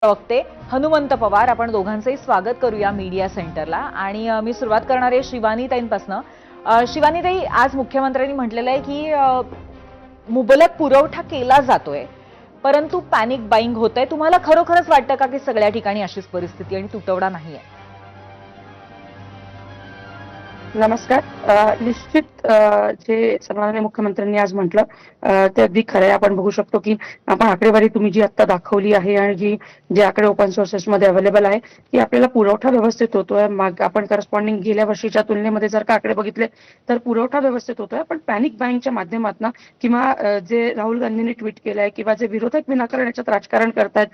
प्रवक्ते हनुमंत पवार, आपण दोघांचंही स्वागत करूया मीडिया सेंटरला। आणि मी सुरुवात करणार आहे शिवानीताईंपासून। शिवानीताई, आज मुख्यमंत्र्यांनी म्हटलेलं आहे की मुबलक पुरवठा केला जातोय, परंतु पॅनिक बाईंग होतंय। तुम्हाला खरोखरच वाटतं का की सगळ्या ठिकाणी अशीच परिस्थिती आणि तुटवडा नाहीये? नमस्कार। निश्चित जे सन्माननीय मुख्यमंत्र्यांनी आज म्हटलं ते अगदी खरं आहे। आपण बघू शकतो की आपण आकडेवारी तुम्ही जी आता दाखवली आहे आणि जे आकडे ओपन सोर्सेसमध्ये अवेलेबल आहे की आपल्याला पुरवठा व्यवस्थित होतोय। मग आपण करस्पॉन्डिंग गेल्या वर्षीच्या तुलनेमध्ये जर का आकडे बघितले तर पुरवठा व्यवस्थित होतोय, पण पॅनिक बाईंगच्या माध्यमातून किंवा जे राहुल गांधींनी ट्विट केलंय किंवा जे विरोधक विनाकारण याच्यात राजकारण करतायत,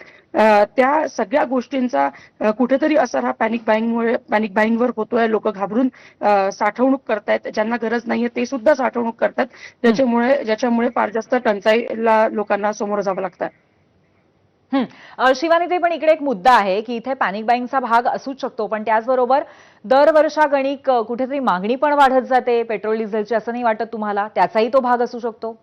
त्या सगळ्या गोष्टींचा कुठेतरी असर हा पॅनिक बाईंगवर होतोय। लोक घाबरून साठवणूक करतायत, ज्यांना गरज नाहीये ते सुद्धा साठवणूक करतात, ज्याच्यामुळे फार जास्त टंचाईला लोकांना समोर जावं लागतं। शिवानीताई, पण इकडे एक मुद्दा आहे की इथे पॅनिक बाईंगचा भाग असूच शकतो, पण त्याचबरोबर दरवर्षागणिक कुठेतरी मागणी पण वाढत जाते पेट्रोल डिझेलची, असं नाही वाटत तुम्हाला? त्याचाही तो भाग असू शकतो?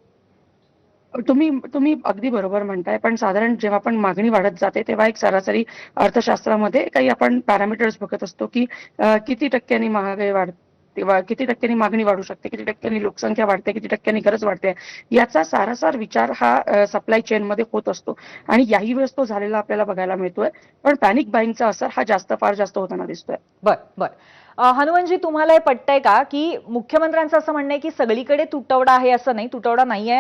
तुम्ही तुम्ही अगदी बरोबर म्हणताय, पण साधारण जेव्हा पण मागणी वाढत जाते तेव्हा एक सरासरी अर्थशास्त्रामध्ये काही आपण पॅरामीटर्स बघत असतो की किती टक्क्यांनी महागाई वाढते किंवा किती टक्क्यांनी मागणी वाढू शकते, किती टक्क्यांनी लोकसंख्या वाढते, किती टक्क्यांनी गरज वाढते, याचा सारासार विचार हा सप्लाय चेन मध्ये होत असतो आणि याही वेळेस तो झालेला आपल्याला बघायला मिळतोय। पण पॅनिक बाईंगचा असर हा फार जास्त होताना दिसतोय। बर बर हनुमंतजी, तुम्हाला हे पटतंय का की मुख्यमंत्र्यांचं असं म्हणणं आहे की सगळीकडे तुटवडा आहे? असं नाही, तुटवडा नाहीये,